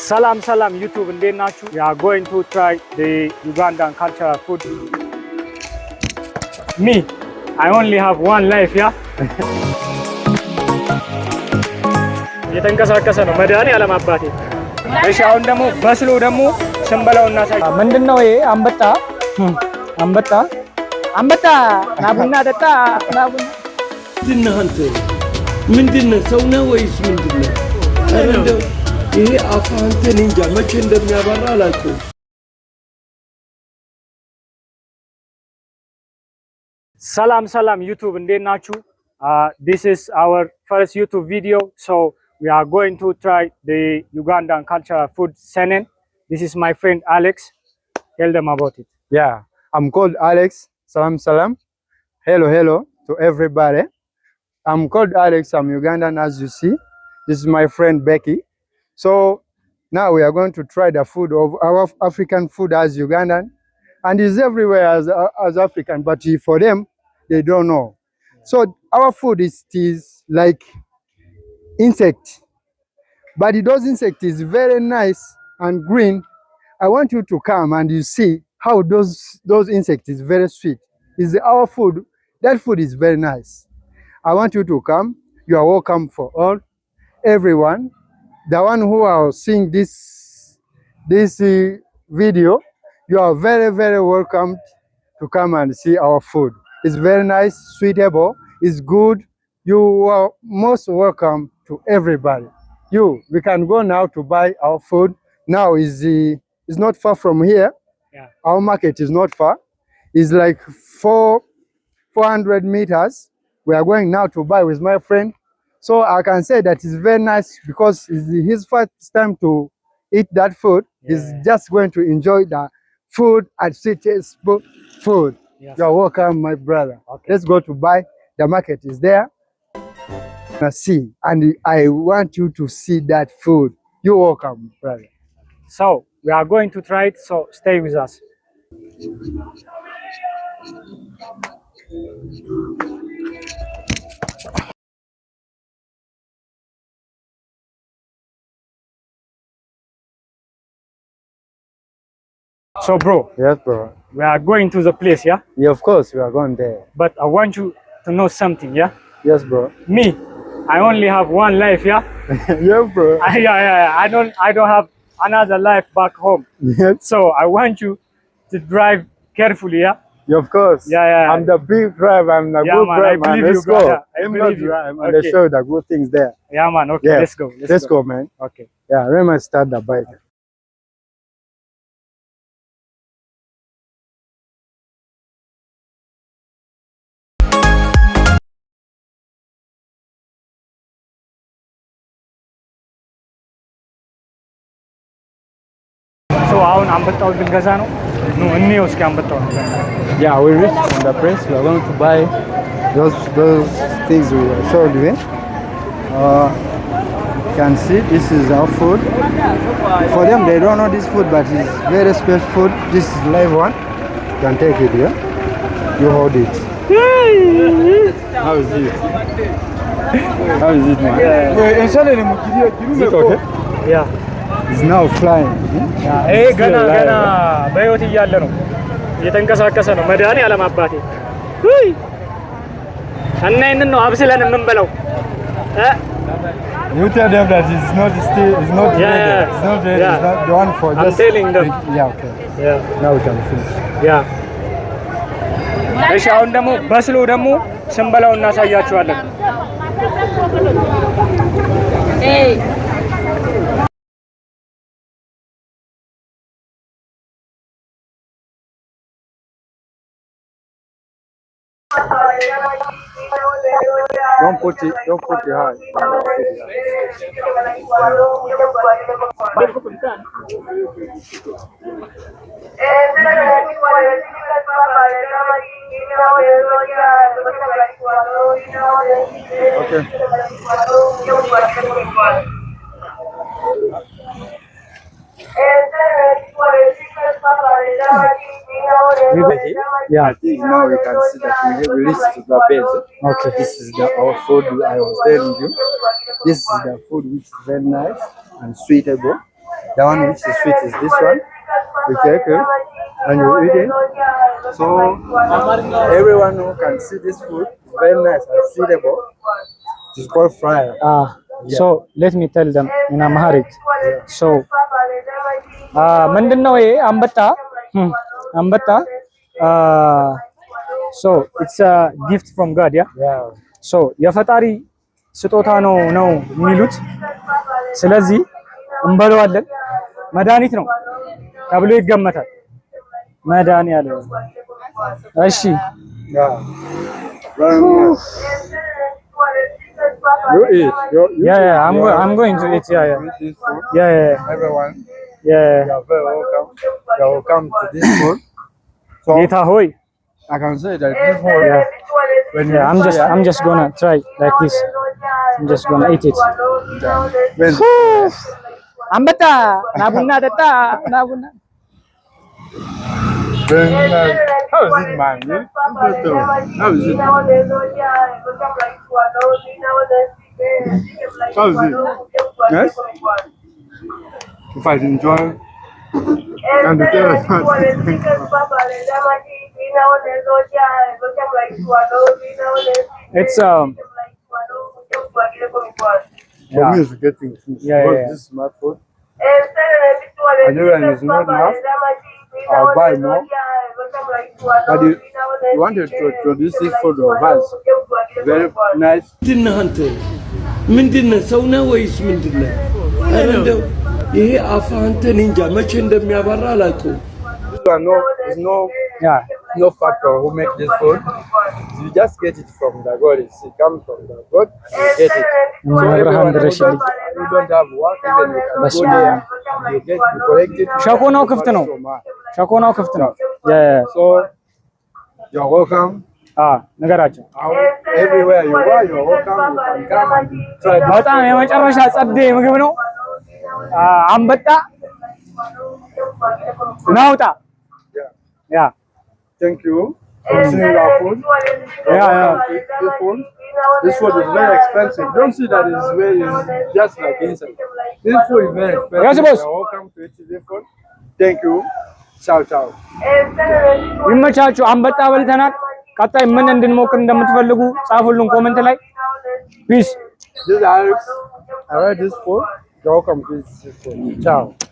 Salam salam YouTube እንዴት ናችሁ? We are going to try the Ugandan cultural food. Me, I only have one life, yeah. እየተንቀሳቀሰ ነው መድኃኒዓለም አባቴ። እሺ አሁን ደግሞ በስሎ ደግሞ ስንበላው እናሳይ። ምንድነው ይሄ? አንበጣ ና ቡና ጠጣ ና ቡና። ምንድነው አንተ? ምንድነው ሰው ነው ወይስ ምንድነው? ይሄ አፋንተን እንጃ መቼ እንደሚያባራ አላውቅም። ሰላም YouTube እንዴት ናችሁ? This is our first YouTube video, so we are going to try the Ugandan cultural food senen. This is my friend Alex. Tell them about it. Yeah, I'm called Alex. Salam. Hello to everybody. I'm called Alex. I'm Ugandan, as you see. This is my friend Becky. So now we are going to try the food of our African food as Ugandan, and it's everywhere as African, but for them, they don't know. So our food is like insect, but those insect is very nice and green. I want you to come and you see how those insects is very sweet. Is our food. That food is very nice. I want you to come. You are welcome for all, everyone. The one who are seeing this video, you are very welcome to come and see our food. It's very nice, suitable, it's good. You are most welcome to everybody. We can go now to buy our food. Now is not far from here. Yeah. Our market is not far. It's like 400 meters. We are going now to buy with my friend. So I can say that it's very nice because it's his first time to eat that food. Yeah. He's just going to enjoy the food and sweetest food. Yes. You're welcome, my brother. Okay. Let's go to buy. The market is there. See, and I want you to see that food. You're welcome, brother. So we are going to try it. So stay with us. So bro. Yes, bro. We are going to the place, yeah? Yeah, of course we are going there. But I want you to know something, yeah? Yes, bro. Me, I only have one life, yeah? Yeah, bro. Yeah. I don't have another life back home. Yes. So I want you to drive carefully, yeah? Yeah, of course. Yeah. I'm the big driver. I'm the good man, driver. I believe Let's you, go. brother. I Let me believe you. drive and Okay. let's show you the good things there. Yeah, man. Okay, Yeah. Let's go, man. Okay. Yeah, let me start the bike. So አሁን አንበጣው ልንገዛ ነው። እንየው እስኪ አንበጣው ነው። Yeah, we reached on the place. We are going to buy those things we showed you. You can see this is our food. For them, they don't know this food, but it's very special food. This is live one. You can take it here. You hold it. How is it? How is it, man? Is it okay? Yeah. It's now flying. ይሄ ገና በህይወት እያለ ነው እየተንቀሳቀሰ ነው መድኃኒዓለም አባቴ። እና ይሄንን ነው አብስለን የምንበላው። You tell them that it's not ready. Yeah. It's not ready. Yeah. It's not the one for I'm just telling them. Yeah, okay. Yeah. Now we can finish. Yeah. እሺ አሁን ደግሞ በስሎ ደግሞ ስንበላው እናሳያችኋለን። Don't put it high. Okay. Yeah. I think now you can see that we reached to the base. Okay. This is our food I was telling you. This is the food which is very nice and suitable. The one which is sweet is this one. You take it and you eat it. So everyone who can see this food is very nice and suitable. It's called fryer. So let me tell them in Amharic. So ምንድነው ይሄ አንበጣ so it's a gift from God, yeah? Yeah. So የፈጣሪ ስጦታ ነው የሚሉት። ስለዚህ እንበለዋለን። መድኃኒት ነው ተብሎ ይገመታል። መድኃኒዓለም እሺ Yeah. You eat. Yeah, I'm going to eat. Yeah. Everyone, Yeah. you are very welcome. You are welcome to this food. So ጌታ ሆይ I can say that this food, Yeah. when you Yeah, I'm just gonna try like this. I'm just gonna eat it. when አንበጣ ናቡና ጠጣ ናቡና how is it, man? How is it? How is it? Yes. If I enjoy, and the It's for me, it's getting food. Yeah, Because yeah. this is my food. I know when it's not enough, I'll buy more. But you wanted to introduce this food of us. Very nice. ምንድነህ አንተ? ምንድነህ ሰው ነህ ወይስ ምንድነህ? ኧረ እንደው ይሄ አፍህ አንተን እንጃ መቼ እንደሚያባራ አላውቀውም። There's no yeah. factor who make this food. You just get it from the God. It comes from the God. You get it. So everyone who don't have work, even you can go there. You collect it. ሸኮናው ክፍት ነው። ሸኮናው ክፍት ነው። Yeah. So you're welcome. ነገራቸው Everywhere you are, you're welcome. You can come and try. በጣም የመጨረሻ ጸዴ ምግብ ነው። አንበጣ ናውጣ Yeah. Thank you for seeing our food. Yeah. This food is very expensive. Don't see that it's just like inside. This food is very expensive. Yes, boss. You're welcome to eat this food. Thank you. Ciao, ciao. ይመቻችሁ። አንበጣ በልተናል። ቀጣይ ምን እንድንሞክር እንደምትፈልጉ ጻፉልን ኮሜንት ላይ። ፒስ This is Alex. I read this food. You're welcome to eat this food. Ciao.